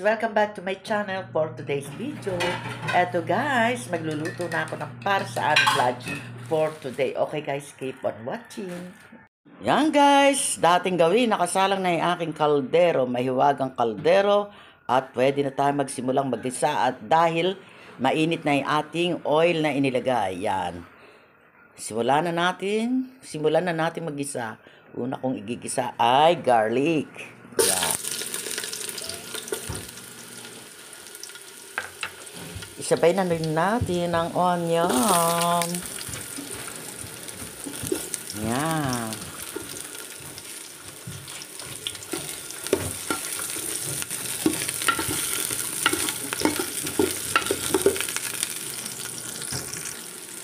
Welcome back to my channel for today's video. Eto guys, magluluto na ako ng para sa aming lunch for today. Okay guys, keep on watching. Yan guys, dating gawin, nakasalang na yung aking kaldero, mahiwagang kaldero. At pwede na tayo magsimulang maggisa at dahil mainit na yung ating oil na inilagay. Yan. Simulan na natin maggisa. Una kong igigisa ay garlic. Yan. Isabay na rin natin ang onion. Yan.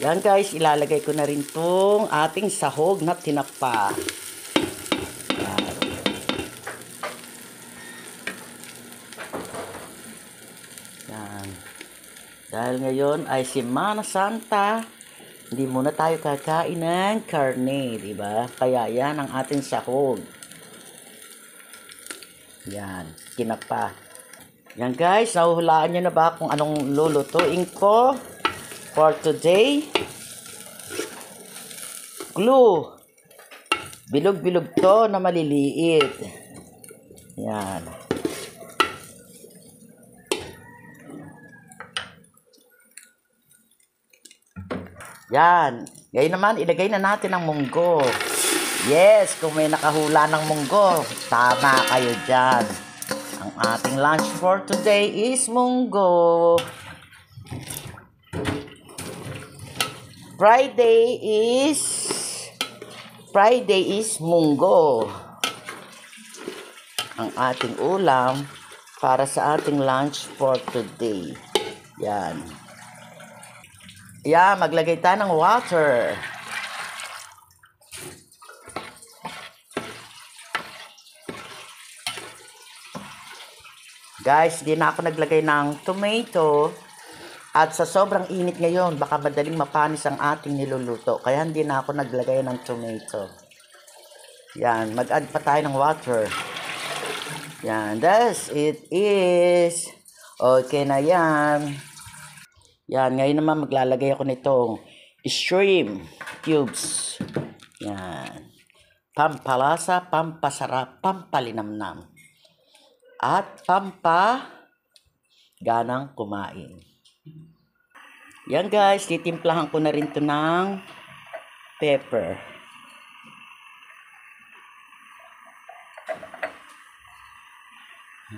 Yan guys, ilalagay ko na rin tong ating sahog na tinapa. Yan. Yan. Dahil ngayon ay Semana Santa, hindi muna tayo kakain ng karne, di ba? Kaya yan ang ating sahog. Yan, tinapa. Yan guys, nahuhulaan nyo na ba kung anong lulutuin ko for today? Glue. Bilog-bilog to na maliliit. Yan. Yan. Ngayon naman, ilagay na natin ang munggo. Yes, kung may nakahula ng munggo, tama kayo dyan. Ang ating lunch for today is munggo. Friday is munggo. Ang ating ulam para sa ating lunch for today. Yan. Yan, maglagay tayo ng water. Guys, di na ako naglagay ng tomato. At sa sobrang init ngayon, baka madaling mapanis ang ating niluluto. Kaya hindi na ako naglagay ng tomato. Yan, mag-add pa tayo ng water. Yan, thus it is. Okay na yan. Yan, ngayon naman maglalagay ako nitong shrimp cubes. Yan. Pampalasa, pampasarap, pampalinamnam. At ganang kumain. Yan guys, titimplahan ko na rin ito ng pepper.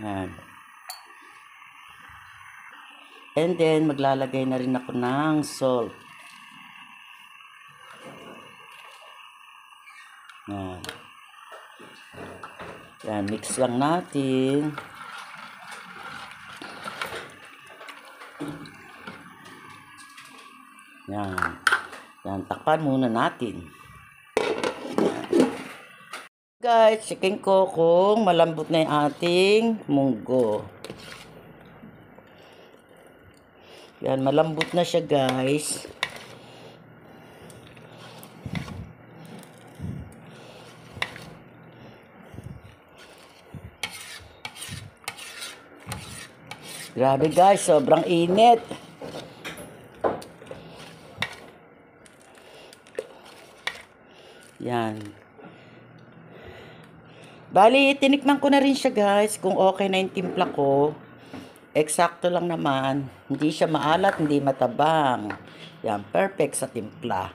Yan. And then, maglalagay na rin ako ng salt. Yan. Yan, mix lang natin. Yan. Yan, takpan muna natin. Guys, checking ko kung malambot na yung ating munggo. Yan, malambot na siya guys. Grabe guys, sobrang init. Yan. Bali, tinikman ko na rin siya guys kung okay na yung timpla ko. Eksakto lang naman. Hindi siya maalat, hindi matabang. Yan, perfect sa timpla.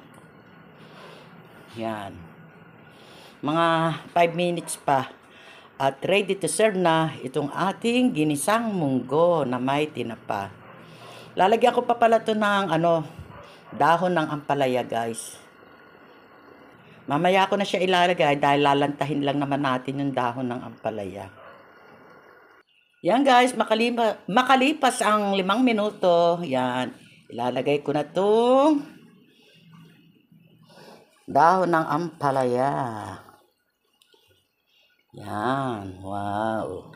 Yan. Mga 5 minutes pa. At ready to serve na itong ating ginisang munggo na may tinapa. Lalagyan ko pa pala ito ng dahon ng ampalaya guys. Mamaya ko na siya ilalagay dahil lalantahin lang naman natin yung dahon ng ampalaya. Yan guys, makalipas ang 5 minuto, yan, ilalagay ko na itong dahon ng ampalaya. Yan, wow.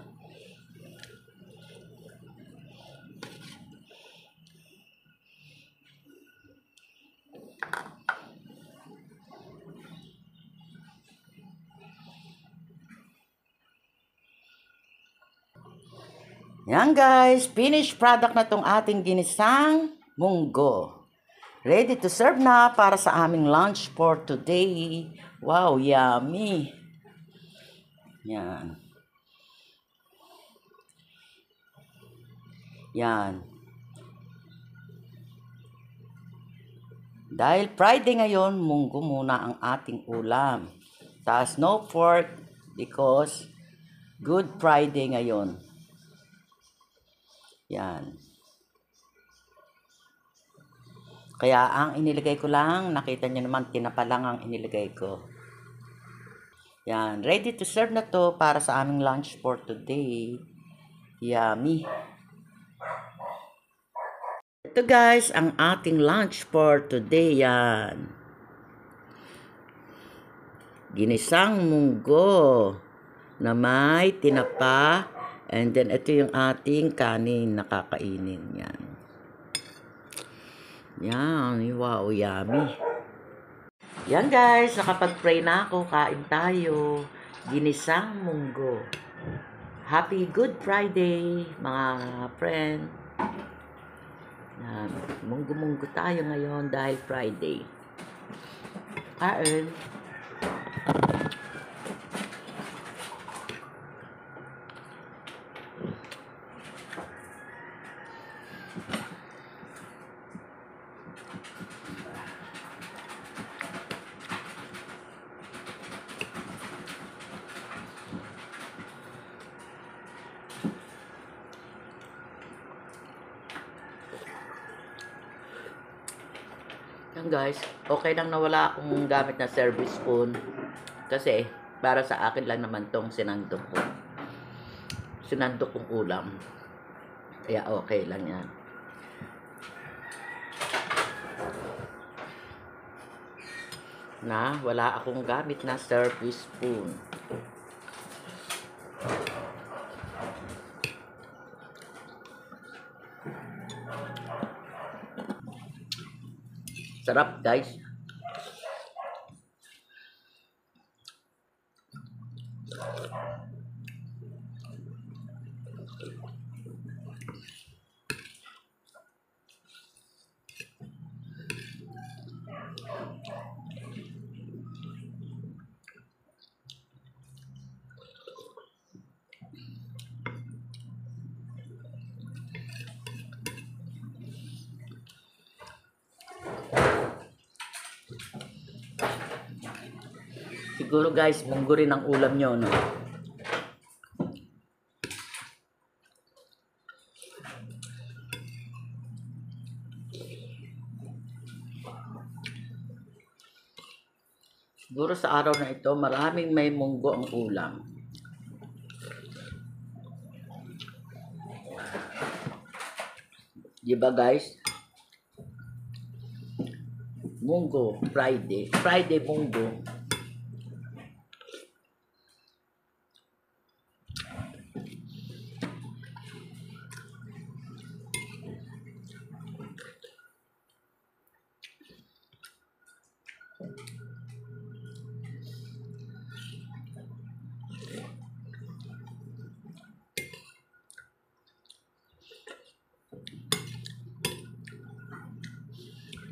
Yan guys, finished product na tong ating ginisang munggo. Ready to serve na para sa aming lunch for today. Wow, yummy. Yan. Yan. Dahil Friday ngayon, munggo muna ang ating ulam. Tapos no pork because Good Friday ngayon. Yan. Kaya ang inilagay ko lang, nakita nyo naman, tinapa lang ang inilagay ko. Yan. Ready to serve na to para sa aming lunch for today. Yummy. Ito guys, ang ating lunch for today. Yan. Ginisang munggo na may tinapa. And then, ito yung ating kanin na kakainin. Yan. Yan. Wow, yummy. Yan guys, nakapag-pray na ako. Kain tayo. Ginisang munggo. Happy Good Friday, mga friend. Yan. Munggo-munggo tayo ngayon dahil Friday. Kain. Yan guys, okay lang na wala akong gamit na service spoon kasi para sa akin lang naman tong sinandok ko. Sinandok kong ulam. Kaya okay lang yan. Na wala akong gamit na service spoon. Sarap guys. Siguro guys, munggo rin ang ulam nyo, no? Siguro sa araw na ito, maraming may munggo ang ulam. Diba guys? Munggo, Friday. Friday munggo.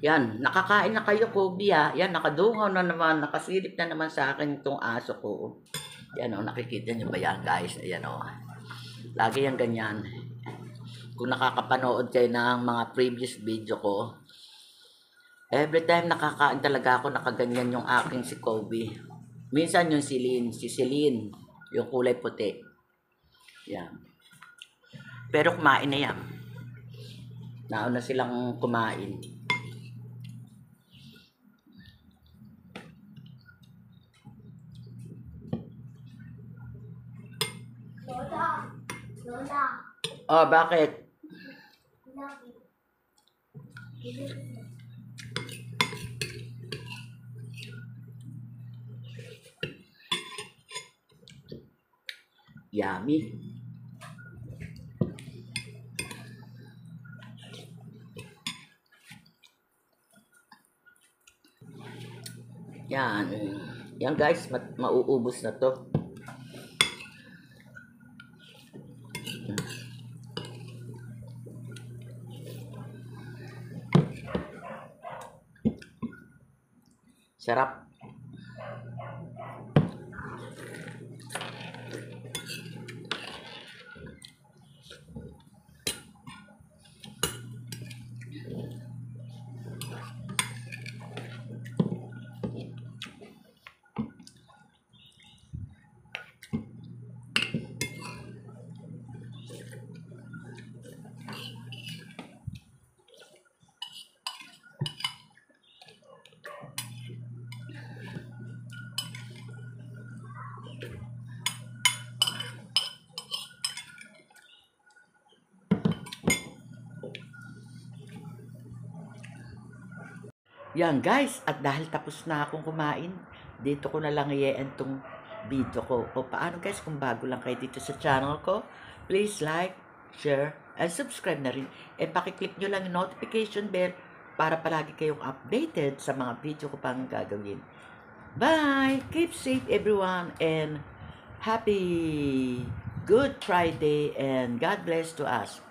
Yan, nakakain na kayo, Kobe, ha? Yan, nakadungaw na naman, nakasilip na naman sa akin itong aso ko. Yan, o, nakikita niyo ba yan, guys? Ayan, o. Lagi yan ganyan. Kung nakakapanood kayo ng mga previous video ko, every time nakakain talaga ako, nakaganyan yung aking si Kobe. Minsan yung si Celine, yung kulay puti. Yan. Pero kumain na yan. Nauna silang kumain. Oh, bakit? Yummy. Yan. Yan guys, mauubos na to. Sarap. Yan guys, at dahil tapos na akong kumain, dito ko na lang i-end tong video ko. O paano guys, kung bago lang kayo dito sa channel ko, please like, share, and subscribe na rin. And pakiclick nyo lang yung notification bell para palagi kayong updated sa mga video ko pang gagawin. Bye! Keep safe everyone and happy Good Friday and God bless to us.